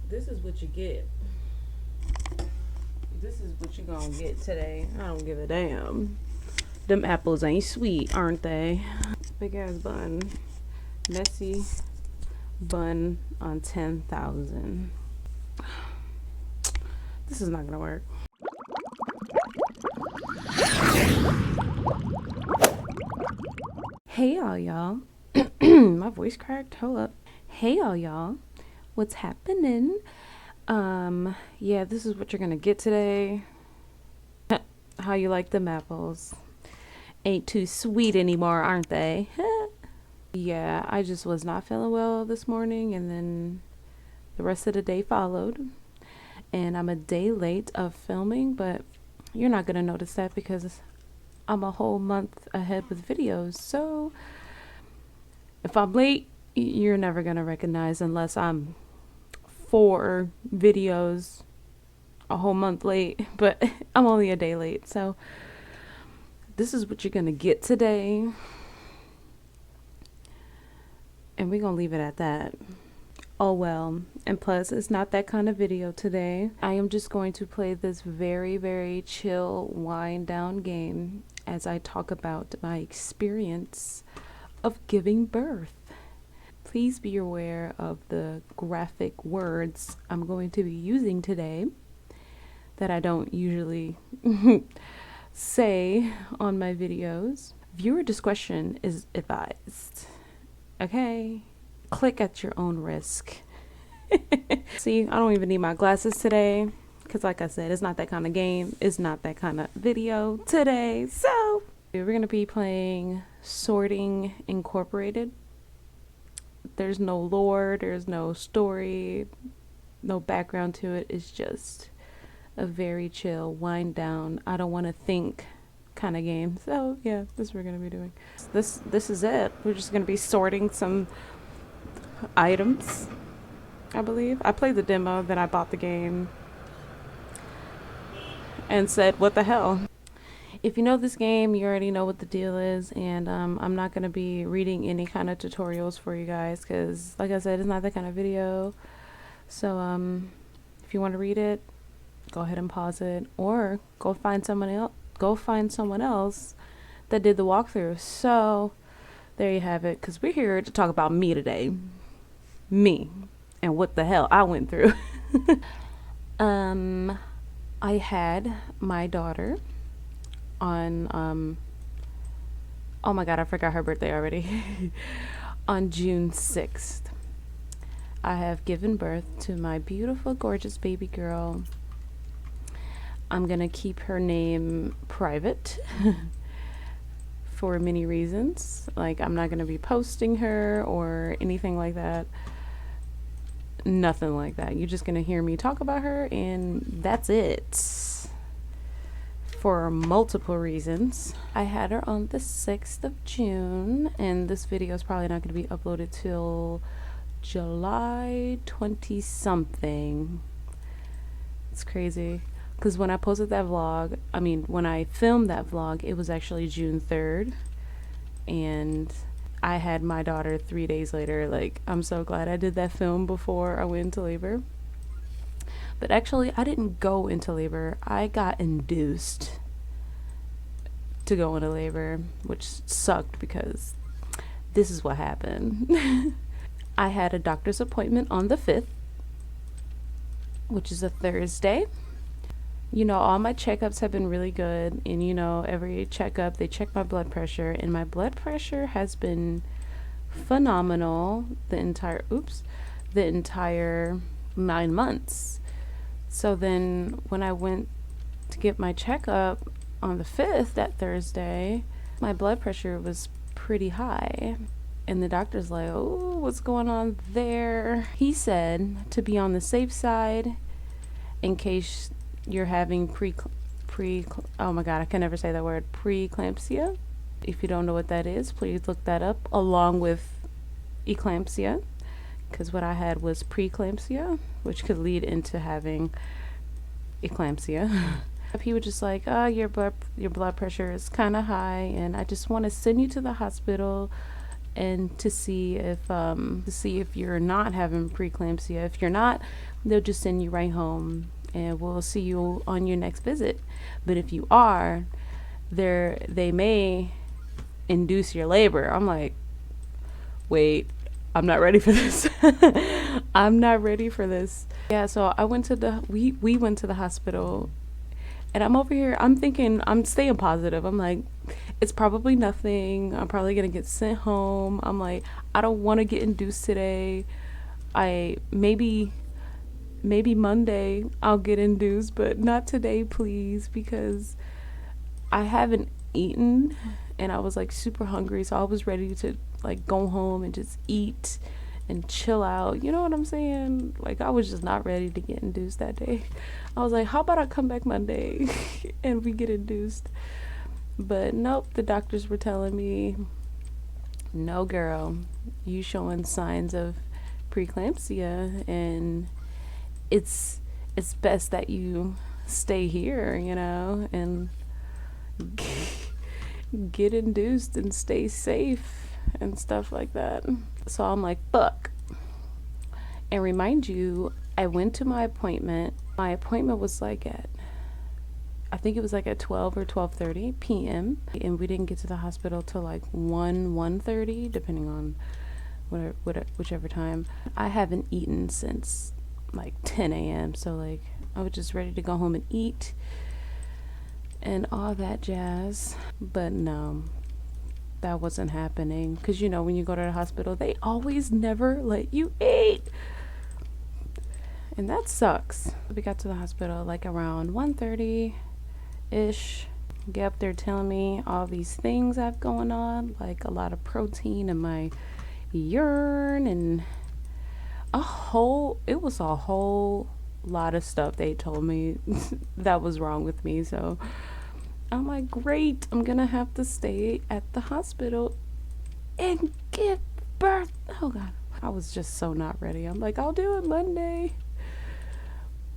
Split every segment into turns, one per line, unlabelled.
This is what you get. This is what you gonna get today. I don't give a damn. Them apples ain't sweet, aren't they? Big ass bun. Messy bun on 10,000. This is not gonna work. Hey y'all. My voice cracked. Hold up. Hey y'all. What's happening? Yeah, this is what you're gonna get today. How you like them apples? Ain't too sweet anymore, aren't they? Yeah, I just was not feeling well this morning, and then the rest of the day followed. And I'm a day late of filming, but you're not gonna notice that because I'm a whole month ahead with videos. So if I'm late, you're never gonna recognize unless I'm 4 videos a whole month late, but I'm only a day late. So this is what you're gonna get today, and we're gonna leave it at that. Oh well, and plus it's not that kind of video today. I am just going to play this very, very chill wind down game as I talk about my experience of giving birth. Please be aware of the graphic words I'm going to be using today that I don't usually say on my videos. Viewer discretion is advised. Okay? Click at your own risk. See, I don't even need my glasses today because, like I said, it's not that kind of game. It's not that kind of video today. So we're going to be playing Sorting Incorporated. There's no lore, there's no story, no background to it. It's just a very chill, wind down, I don't want to think kind of game. So yeah, this is what we're going to be doing. This is it. We're just going to be sorting some items, I believe. I played the demo, then I bought the game and said, what the hell? If you know this game, you already know what the deal is, and I'm not going to be reading any kind of tutorials for you guys because, like I said, it's not that kind of video. So if you want to read it, go ahead and pause it, or go find someone else that did the walkthrough. So there you have it, because we're here to talk about me today. Me and what the hell I went through. I had my daughter on oh my god, I forgot her birthday already. On June 6th. I have given birth to my beautiful, gorgeous baby girl. I'm gonna keep her name private for many reasons. Like, I'm not gonna be posting her or anything like that. Nothing like that. You're just gonna hear me talk about her, and that's it. For multiple reasons. I had her on the 6th of June, and this video is probably not going to be uploaded till July 20 something. It's crazy because when I posted that vlog, when I filmed that vlog, it was actually June 3rd, and I had my daughter 3 days later. Like, I'm so glad I did that film before I went into labor. But actually, I didn't go into labor. I got induced to go into labor, which sucked because this is what happened. I had a doctor's appointment on the 5th, which is a Thursday. You know, all my checkups have been really good. And, you know, every checkup, they check my blood pressure. And my blood pressure has been phenomenal the entire 9 months. So then when I went to get my checkup on the 5th, that Thursday, my blood pressure was pretty high. And the doctor's like, oh, what's going on there? He said to be on the safe side in case you're having oh my god, I can never say that word, preeclampsia. If you don't know what that is, please look that up along with eclampsia. Because what I had was preeclampsia, which could lead into having eclampsia. He was just like, oh, your blood pressure is kind of high, and I just want to send you to the hospital and to see if you're not having preeclampsia. If you're not, they'll just send you right home and we'll see you on your next visit. But if you are, they may induce your labor. I'm like, wait, I'm not ready for this. I'm not ready for this. Yeah, so I went to we went to the hospital, and I'm over here, I'm thinking, I'm staying positive. I'm like, it's probably nothing. I'm probably gonna get sent home. I'm like, I don't want to get induced today. I maybe Monday I'll get induced, but not today, please, because I haven't eaten and I was like super hungry, so I was ready to like go home and just eat and chill out. You know what I'm saying? Like, I was just not ready to get induced that day. I was like, how about I come back Monday and we get induced? But nope, the doctors were telling me, no girl, you showing signs of preeclampsia, and it's best that you stay here, you know, and get induced and stay safe and stuff like that. So I'm like, fuck. And remind you, I went to my appointment. My appointment was like I think it was like at 12 or 12:30 p.m. and we didn't get to the hospital till like 1:30, depending on whichever time. I haven't eaten since like 10 a.m. So like I was just ready to go home and eat and all that jazz. But no, that wasn't happening, because you know, when you go to the hospital, they always never let you eat, and that sucks. We got to the hospital like around 1:30 ish. Get up there telling me all these things I've going on, like a lot of protein in my urine and it was a whole lot of stuff they told me that was wrong with me. So I'm like, great, I'm gonna have to stay at the hospital and give birth. Oh god, I was just so not ready. I'm like, I'll do it Monday.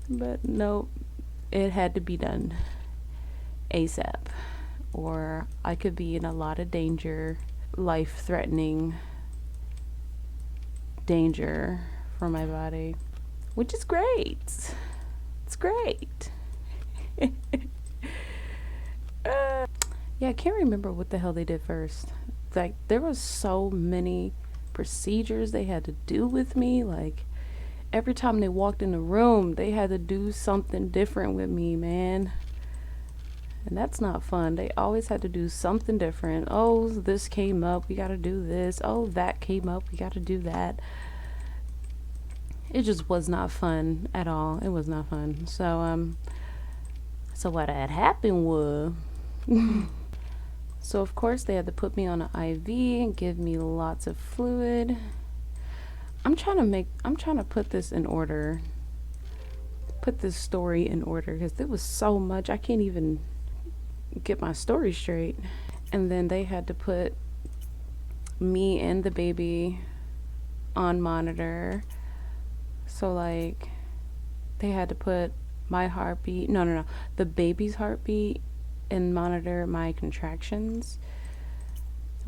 But no, it had to be done ASAP, or I could be in a lot of danger, life-threatening danger for my body, which is great. It's great. Yeah, I can't remember what the hell they did first. Like, there was so many procedures they had to do with me. Like, every time they walked in the room, they had to do something different with me, man. And that's not fun. They always had to do something different. Oh, this came up, we gotta do this. Oh, that came up, we gotta do that. It just was not fun at all. It was not fun. So what had happened was so of course they had to put me on an IV and give me lots of fluid. I'm trying to put this in order. Put this story in order, because there was so much. I can't even get my story straight. And then they had to put me and the baby on monitor. So like they had to put my heartbeat, no, the baby's heartbeat, and monitor my contractions,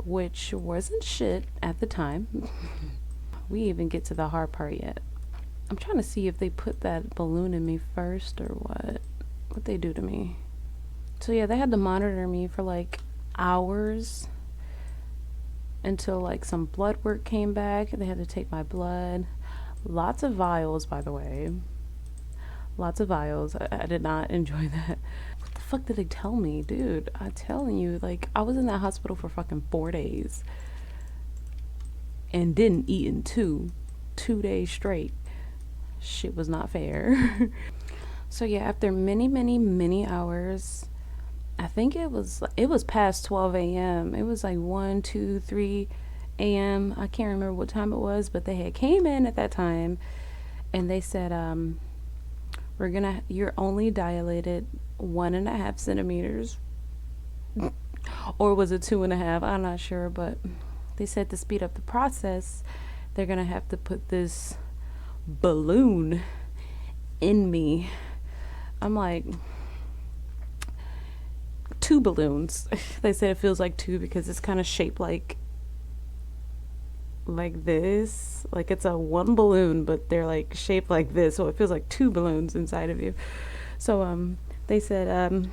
which wasn't shit at the time. We even get to the hard part yet. I'm trying to see if they put that balloon in me first or what they do to me. So yeah, they had to monitor me for like hours until like some blood work came back. They had to take my blood. Lots of vials, by the way. Lots of vials. I did not enjoy that. What the fuck did they tell me? Dude, I'm telling you, like, I was in that hospital for fucking 4 days and didn't eat in 2 days straight. Shit was not fair. So yeah, after many hours, I think it was past 12 a.m. It was like 1, 2, 3 a.m. I can't remember what time it was, but they had came in at that time and they said, you're only dilated 1.5 centimeters. Or was it 2.5? I'm not sure, but they said to speed up the process, they're gonna have to put this balloon in me. I'm like, 2 balloons. They said it feels like 2 because it's kind of shaped like like this. Like it's a one balloon, but they're like shaped like this, so it feels like two balloons inside of you. So they said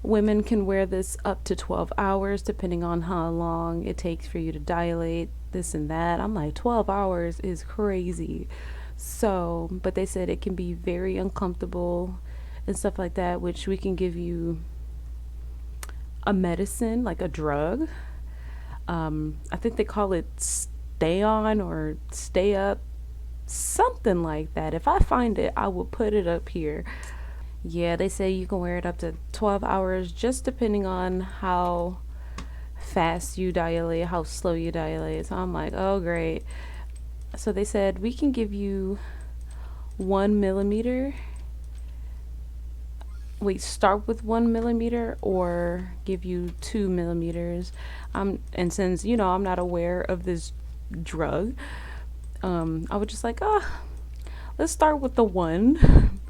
women can wear this up to 12 hours depending on how long it takes for you to dilate, this and that. I'm like, 12 hours is crazy. So, but they said it can be very uncomfortable and stuff like that, which we can give you a medicine, like a drug. I think they call it stay on or stay up, something like that. If I find it, I will put it up here. Yeah, they say you can wear it up to 12 hours, just depending on how fast you dilate, how slow you dilate. So I'm like, oh, great. So they said we can give you 1 millimeter. Wait, start with 1 millimeter or give you 2 millimeters. And since I'm not aware of this drug, I was just like, let's start with the one,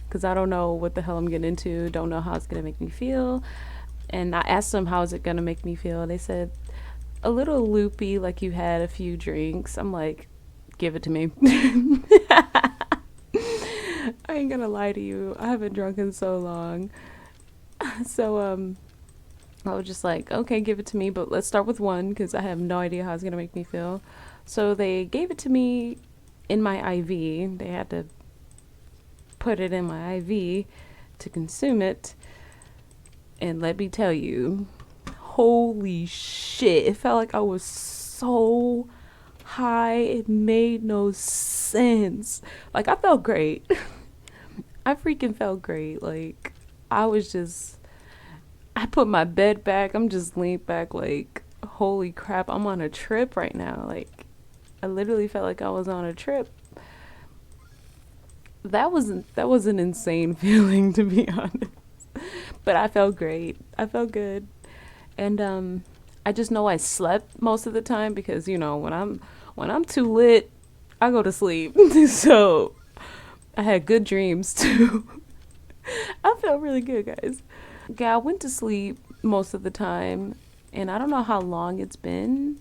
because I don't know what the hell I'm getting into. Don't know how it's gonna make me feel. And I asked them, how is it gonna make me feel? They said a little loopy, like you had a few drinks. I'm like, give it to me. I ain't gonna lie to you. I haven't drunk in so long. So I was just like, okay, give it to me, but let's start with one because I have no idea how it's gonna make me feel. So they gave it to me in my IV. They had to put it in my IV to consume it. And let me tell you, holy shit, it felt like I was so high. It made no sense. Like, I felt great. I freaking felt great. Like, I put my bed back. I'm just leaned back like, holy crap, I'm on a trip right now. Like, I literally felt like I was on a trip. That was an insane feeling, to be honest. But I felt great. I felt good. And I just know I slept most of the time because when I'm too lit, I go to sleep. So I had good dreams too. I felt really good, guys. Yeah, I went to sleep most of the time, and I don't know how long it's been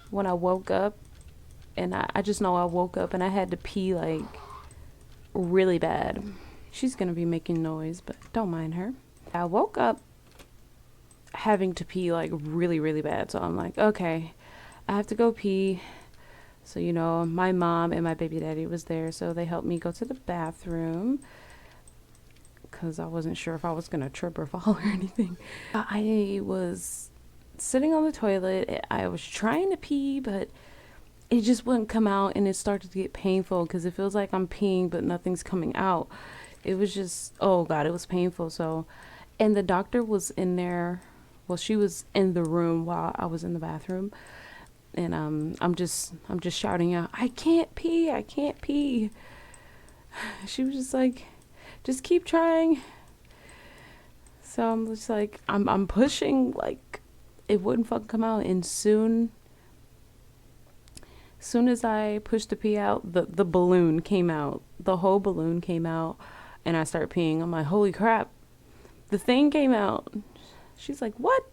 when I woke up. And I just know I woke up and I had to pee like really bad. She's gonna be making noise, but don't mind her. I woke up having to pee like really, really bad. So I'm like, okay, I have to go pee. So, my mom and my baby daddy was there. So they helped me go to the bathroom because I wasn't sure if I was going to trip or fall or anything. I was sitting on the toilet. I was trying to pee, but it just wouldn't come out. And it started to get painful because it feels like I'm peeing, but nothing's coming out. It was just, oh God, it was painful. So, and the doctor was in there. Well, she was in the room while I was in the bathroom. And I'm just shouting out, I can't pee, I can't pee. She was just like, just keep trying. So I'm just like, I'm pushing, like it wouldn't fucking come out. And soon as I pushed the pee out, the balloon came out. The whole balloon came out, and I started peeing. I'm like, holy crap, the thing came out. She's like, what?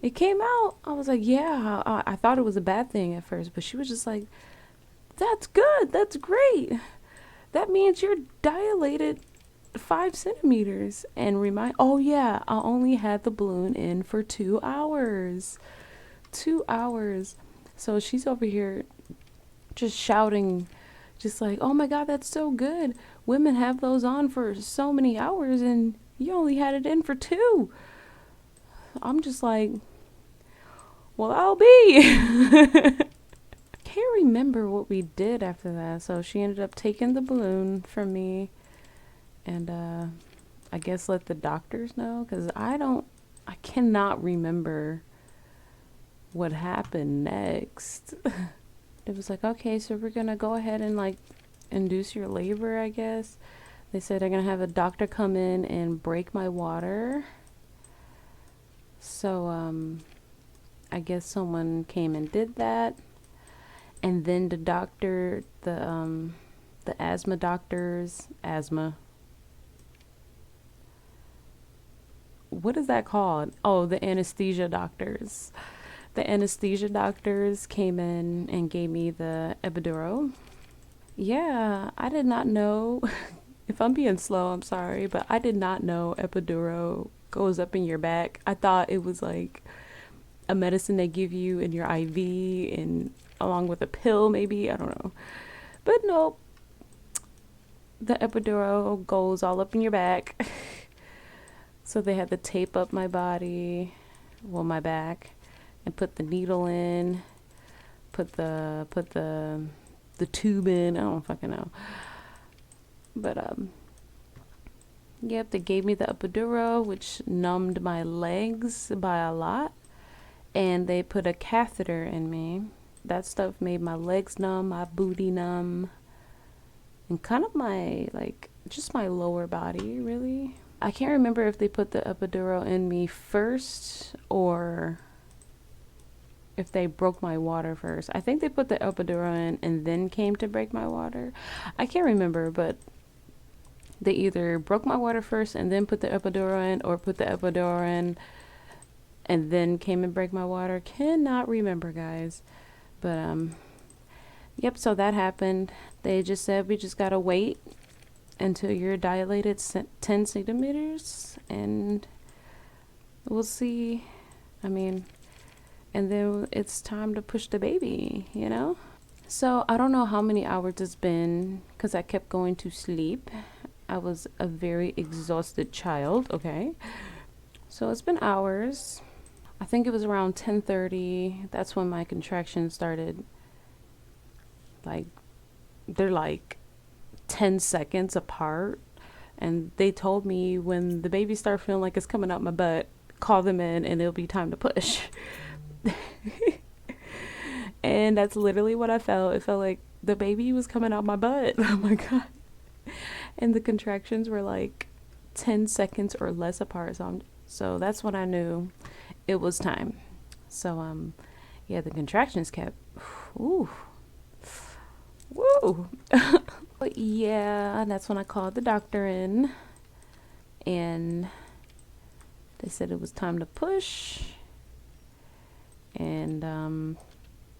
It came out. I was like, yeah. I thought it was a bad thing at first, but she was just like, that's good. That's great. That means you're dilated 5 centimeters. And oh yeah, I only had the balloon in for 2 hours. 2 hours. So she's over here just shouting, just like, oh my God, that's so good. Women have those on for so many hours and you only had it in for 2. I'm just like, well, I'll be. Can't remember what we did after that. So she ended up taking the balloon from me and I guess let the doctors know because I cannot remember what happened next. It was like, okay, so we're going to go ahead and like induce your labor, I guess. They said they're going to have a doctor come in and break my water. So, I guess someone came and did that. And then the doctor, the asthma doctors, what is that called? Oh, the anesthesia doctors. The anesthesia doctors came in and gave me the epidural. Yeah, I did not know. If I'm being slow, I'm sorry, but I did not know epidural goes up in your back. I thought it was like a medicine they give you in your IV and along with a pill, maybe. I don't know. But nope. The epidural goes all up in your back. So they had to tape up my body, well, my back, and put the needle in, put the tube in. I don't fucking know. But yep, they gave me the epidural, which numbed my legs by a lot, and they put a catheter in me. That stuff made my legs numb, my booty numb, and kind of my, like, just my lower body, really. I can't remember if they put the epidural in me first or if they broke my water first. I think they put the epidural in and then came to break my water. I can't remember, but they either broke my water first and then put the epidural in, or put the epidural in and then came and break my water. Cannot remember, guys. But yep, so that happened. They just said we just gotta wait until you're dilated 10 centimeters and we'll see. I mean, and then it's time to push the baby, you know? So I don't know how many hours it's been because I kept going to sleep. I was a very exhausted child, okay? So it's been hours. I think it was around 10:30. That's when my contractions started. Like, they're like 10 seconds apart. And they told me when the baby starts feeling like it's coming out my butt, call them in and it'll be time to push. And that's literally what I felt. It felt like the baby was coming out my butt. Oh my God. And the contractions were like 10 seconds or less apart. So that's when I knew it was time. So, yeah, the contractions kept, ooh, woo. But yeah, that's when I called the doctor in and they said it was time to push. And,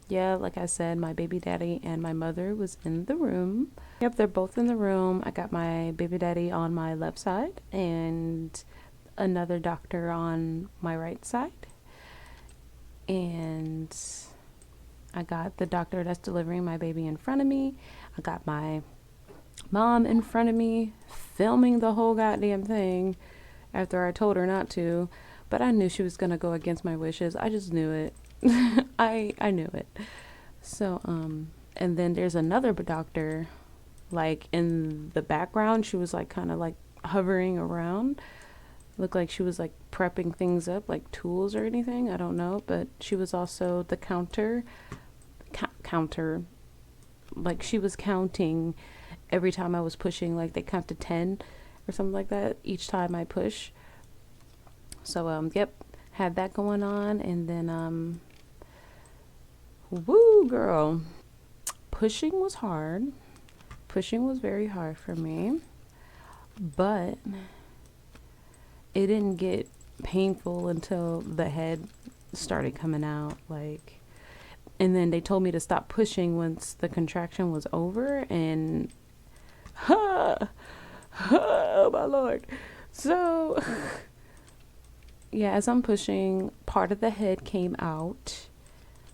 yeah, like I said, my baby daddy and my mother was in the room. Yep, they're both in the room. I got my baby daddy on my left side and another doctor on my right side. And I got the doctor that's delivering my baby in front of me. I got my mom in front of me, filming the whole goddamn thing after I told her not to. But I knew she was going to go against my wishes. I just knew it. I knew it. So, and then there's another doctor, like in the background. She was like kind of like hovering around. Looked like she was like prepping things up, like tools or anything. I don't know. But she was also the counter. Like she was counting every time I was pushing. Like they count to 10 or something like that each time I push. So, yep, had that going on. And then, woo, girl. Pushing was hard. Pushing was very hard for me. But it didn't get painful until the head started coming out. Like, and then they told me to stop pushing once the contraction was over. And, oh my Lord. So... yeah, as I'm pushing, part of the head came out,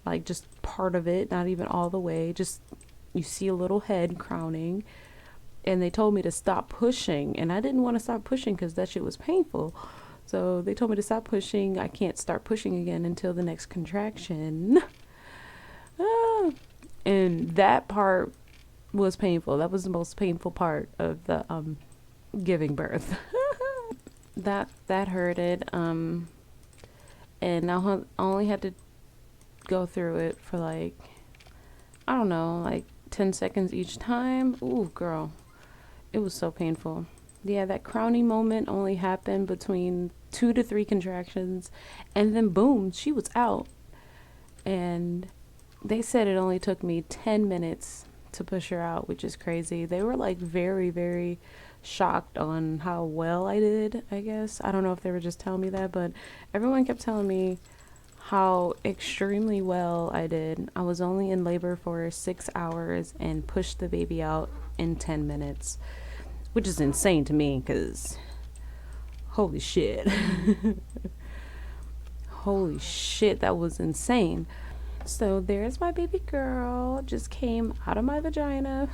like just part of it, not even all the way, just you see a little head crowning, and they told me to stop pushing, and I didn't want to stop pushing because that shit was painful. So they told me to stop pushing. I can't start pushing again until the next contraction. And that part was painful. That was the most painful part of the giving birth. that hurted, and I only had to go through it for like, I don't know, like 10 seconds each time. Ooh, girl, it was so painful. Yeah, that crowning moment only happened between 2 to 3 contractions, and then boom, she was out. And they said it only took me 10 minutes to push her out, which is crazy. They were like very, very shocked on how well I did, I guess. I don't know if they were just telling me that, but everyone kept telling me how extremely well I did. I was only in labor for 6 hours and pushed the baby out in 10 minutes, which is insane to me because holy shit. Holy shit, that was insane. So there's my baby girl, just came out of my vagina.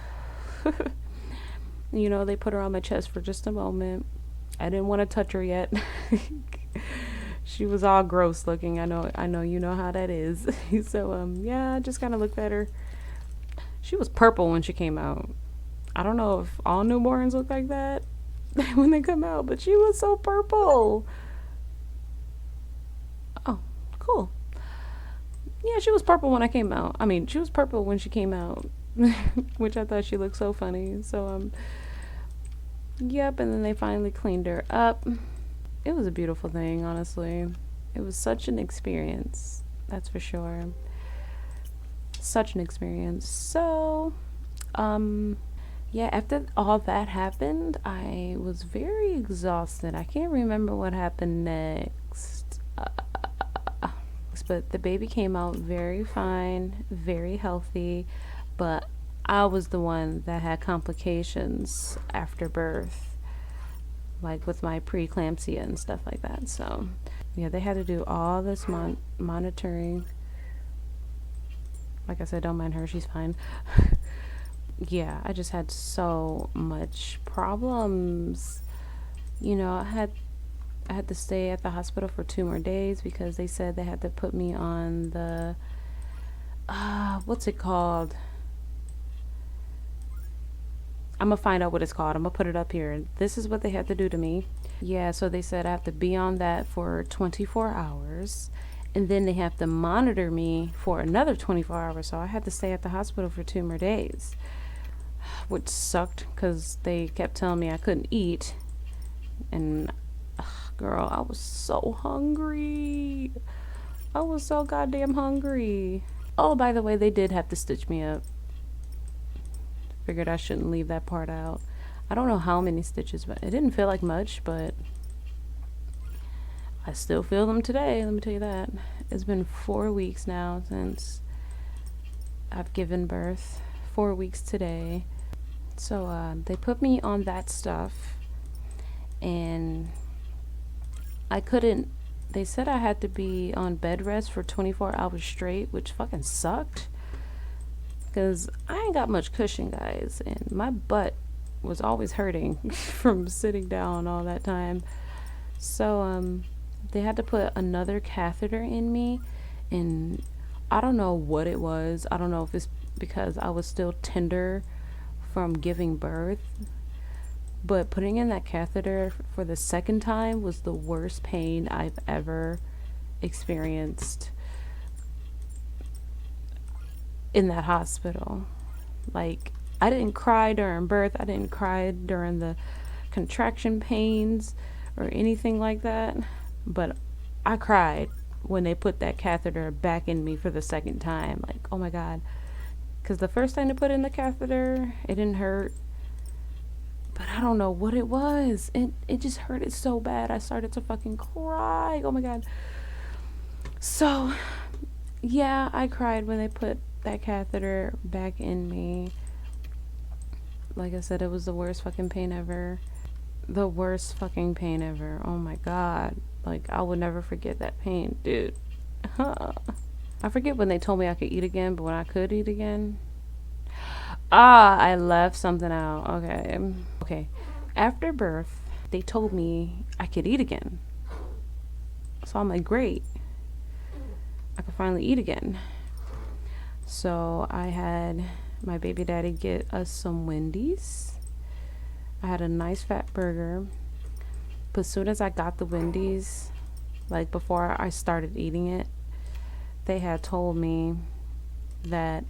You know, they put her on my chest for just a moment. I didn't want to touch her yet. She was all gross looking. I know you know how that is. So yeah, I just kind of looked at her. She was purple when she came out. I don't know if all newborns look like that when they come out, but she was so purple. Oh, cool. Yeah, she was purple when I came out. I mean, she was purple when she came out, which I thought she looked so funny. So yep, and then they finally cleaned her up. It was a beautiful thing, honestly. It was such an experience, that's for sure. Such an experience. So, yeah, after all that happened, I was very exhausted. I can't remember what happened next. But the baby came out very fine, very healthy, but I was the one that had complications after birth, like with my preeclampsia and stuff like that. So, yeah, they had to do all this monitoring. Like I said, don't mind her, she's fine. Yeah, I just had so much problems. You know, I had to stay at the hospital for 2 more days because they said they had to put me on the what's it called? I'm gonna find out what it's called. I'm gonna put it up here. This is what they had to do to me. Yeah, so they said I have to be on that for 24 hours. And then they have to monitor me for another 24 hours. So I had to stay at the hospital for 2 more days, which sucked because they kept telling me I couldn't eat. And girl, I was so hungry. I was so goddamn hungry. Oh, by the way, they did have to stitch me up. Figured I shouldn't leave that part out. I don't know how many stitches, but it didn't feel like much, but I still feel them today, let me tell you that. It's been 4 weeks now since I've given birth. 4 weeks today. So they put me on that stuff, and I couldn't. They said I had to be on bed rest for 24 hours straight, which fucking sucked. Because I ain't got much cushion, guys, and my butt was always hurting from sitting down all that time. So they had to put another catheter in me, and I don't know what it was. I don't know if it's because I was still tender from giving birth, but putting in that catheter for the second time was the worst pain I've ever experienced in that hospital. Like, I didn't cry during birth. I didn't cry during the contraction pains or anything like that, but I cried when they put that catheter back in me for the second time. Like, oh my god. Because the first time they put in the catheter, it didn't hurt, but I don't know what it was. It just hurted so bad. I started to fucking cry. Oh my god. So, yeah, I cried when they put that catheter back in me. Like I said, it was the worst fucking pain ever. The worst fucking pain ever. Oh my god. Like, I would never forget that pain, dude. I forget when they told me I could eat again, but when I could eat again. I left something out. Okay. After birth, they told me I could eat again. So I'm like, great. I could finally eat again. So I had my baby daddy get us some Wendy's. I had a nice fat burger. But as soon as I got the Wendy's, like before I started eating it, they had told me that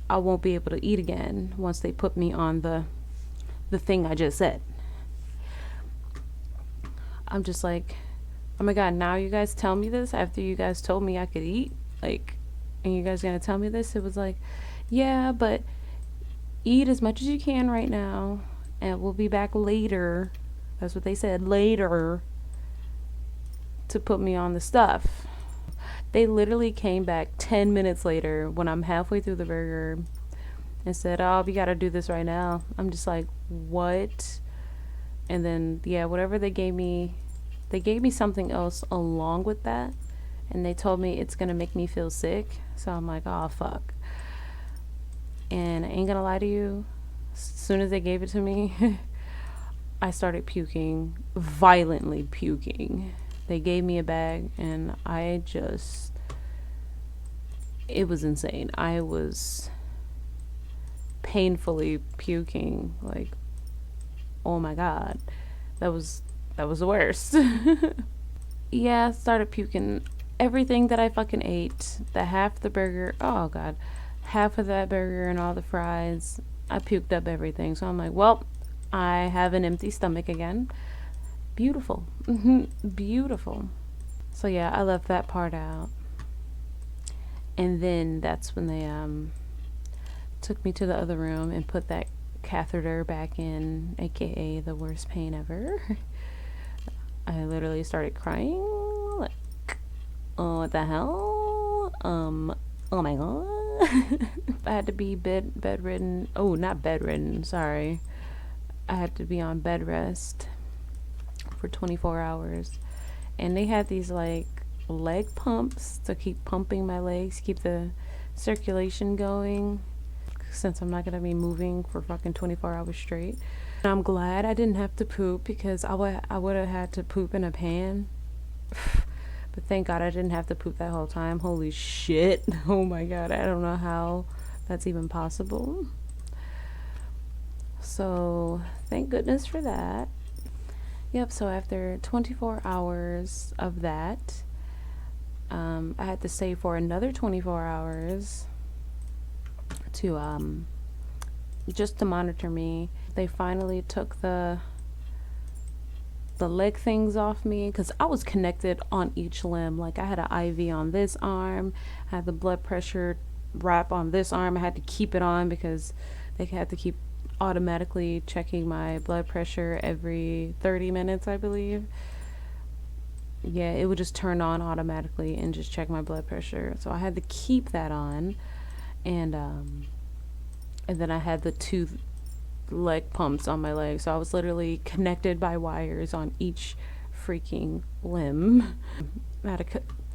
I won't be able to eat again once they put me on the thing I just said. I'm just like, oh my god, now you guys tell me this after you guys told me I could eat? Like, and you guys gonna tell me this? It was like, yeah, but eat as much as you can right now, and we'll be back later. That's what they said, later, to put me on the stuff. They literally came back 10 minutes later when I'm halfway through the burger and said, "Oh, we gotta do this right now." I'm just like, what? And then, yeah, whatever they gave me something else along with that. And they told me it's gonna make me feel sick. So I'm like, oh, fuck. And I ain't gonna lie to you, as soon as they gave it to me, I started puking, violently puking. They gave me a bag and it was insane. I was painfully puking, like, oh my god. That was the worst. Yeah, I started puking everything that I fucking ate. The half the burger, oh god. Half of that burger and all the fries. I puked up everything. So I'm like, well, I have an empty stomach again. Beautiful. Beautiful. So yeah, I left that part out. And then that's when they took me to the other room and put that catheter back in, aka the worst pain ever. I literally started crying, like, oh, what the hell? Oh my god. I had to be bedridden. Oh, not bedridden, sorry. I had to be on bed rest for 24 hours. And they had these like leg pumps to keep pumping my legs, keep the circulation going, since I'm not gonna be moving for fucking 24 hours straight. And I'm glad I didn't have to poop, because I would have had to poop in a pan. But thank God I didn't have to poop that whole time. Holy shit. Oh my god, I don't know how that's even possible. So thank goodness for that. Yep, so after 24 hours of that, I had to stay for another 24 hours to just to monitor me. They finally took the leg things off me, because I was connected on each limb. Like, I had an IV on this arm, I had the blood pressure wrap on this arm. I had to keep it on because they had to keep automatically checking my blood pressure every 30 minutes, I believe. Yeah, it would just turn on automatically and just check my blood pressure. So I had to keep that on. And then I had the 2 leg pumps on my leg. So I was literally connected by wires on each freaking limb. I had a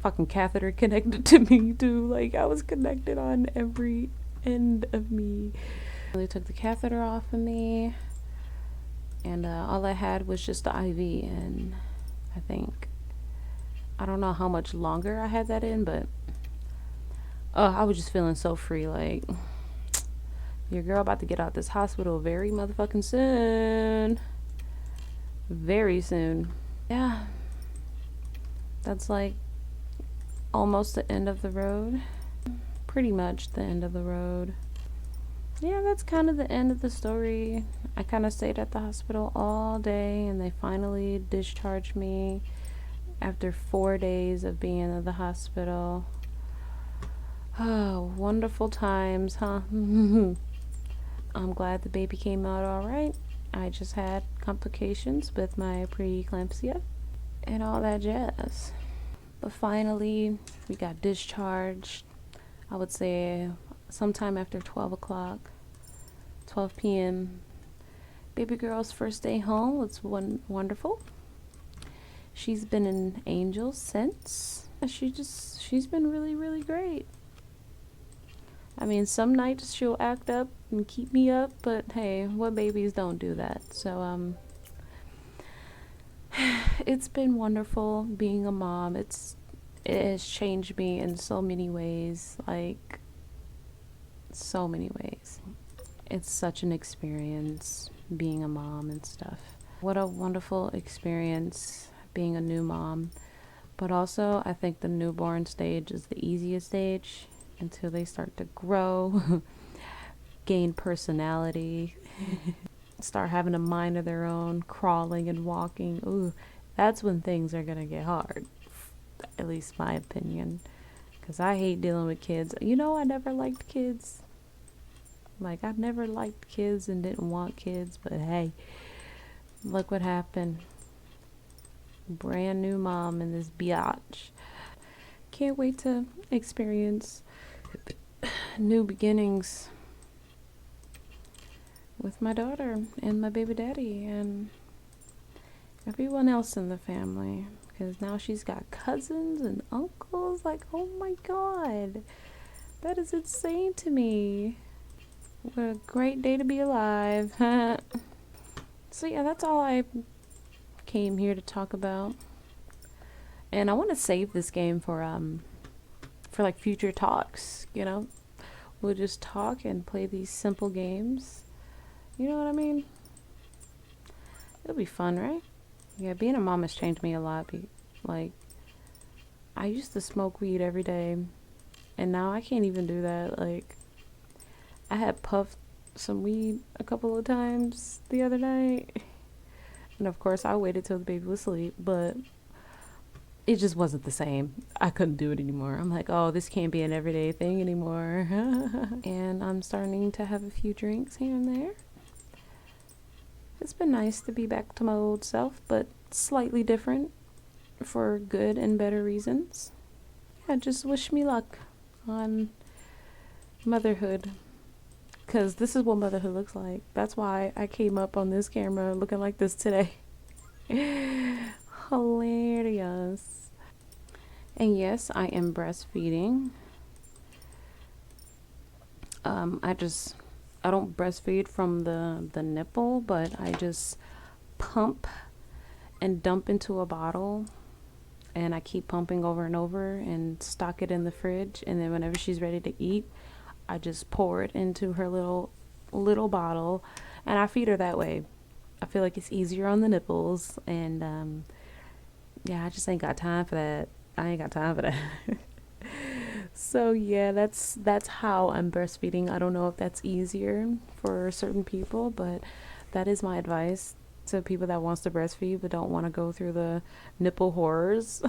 fucking catheter connected to me too. Like, I was connected on every end of me. They took the catheter off of me, and all I had was just the IV. And I don't know how much longer I had that in, but I was just feeling so free. Like, your girl about to get out this hospital very motherfucking soon. Very soon. Yeah. That's like almost the end of the road. Pretty much the end of the road. Yeah, that's kind of the end of the story. I kind of stayed at the hospital all day, and they finally discharged me after 4 days of being in the hospital. Oh, wonderful times, huh? I'm glad the baby came out all right. I just had complications with my preeclampsia and all that jazz. But finally, we got discharged. I would say sometime after 12 o'clock, 12 p.m. Baby girl's first day home was wonderful. She's been an angel since. She's been really, really great. I mean, some nights she'll act up and keep me up, but hey, what babies don't do that? So, it's been wonderful being a mom. It has changed me in so many ways, like, so many ways. It's such an experience being a mom and stuff. What a wonderful experience being a new mom. But also, I think the newborn stage is the easiest stage until they start to grow, gain personality, start having a mind of their own, crawling and walking. Ooh, that's when things are gonna get hard. At least my opinion. Because I hate dealing with kids. You know, I never liked kids. Like, I never liked kids and didn't want kids. But hey, look what happened. Brand new mom in this biatch. can't wait to experience new beginnings with my daughter and my baby daddy and everyone else in the family, because now she's got cousins and uncles. Like, oh my god, that is insane to me. What a great day to be alive. So yeah, that's all I came here to talk about. And I want to save this game for like future talks, you know? We'll just talk and play these simple games. You know what I mean? It'll be fun, right? Yeah, being a mom has changed me a lot. Like, I used to smoke weed every day, and now I can't even do that. Like, I had puffed some weed a couple of times the other night, and of course I waited till the baby was asleep, but it just wasn't the same. I couldn't do it anymore. I'm like, oh, this can't be an everyday thing anymore. And I'm starting to have a few drinks here and there. It's been nice to be back to my old self, but slightly different for good and better reasons. Yeah, just wish me luck on motherhood, because this is what motherhood looks like. That's why I came up on this camera looking like this today. Hilarious. And yes, I am breastfeeding. I don't breastfeed from the nipple, but I just pump and dump into a bottle, and I keep pumping over and over and stock it in the fridge, and then whenever she's ready to eat, I just pour it into her little bottle, and I feed her that way. I feel like it's easier on the nipples, and yeah, I just ain't got time for that. I ain't got time for that. So yeah, that's how I'm breastfeeding. I don't know if that's easier for certain people, but that is my advice to people that wants to breastfeed but don't want to go through the nipple horrors.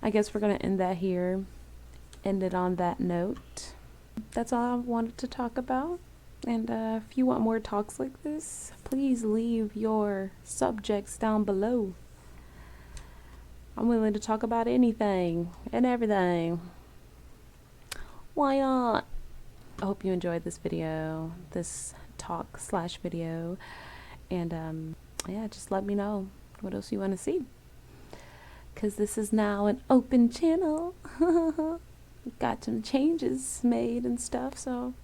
I guess we're gonna end that here. End it on that note. That's all I wanted to talk about. And if you want more talks like this, please leave your subjects down below. I'm willing to talk about anything and everything. Why not? I hope you enjoyed this video, this talk / video. And yeah, just let me know what else you want to see, because this is now an open channel. Got some changes made and stuff, so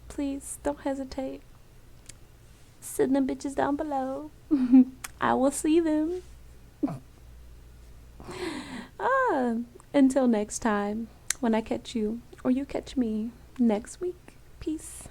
please don't hesitate. Send them bitches down below. I will see them. Until next time, when I catch you or you catch me next week. Peace.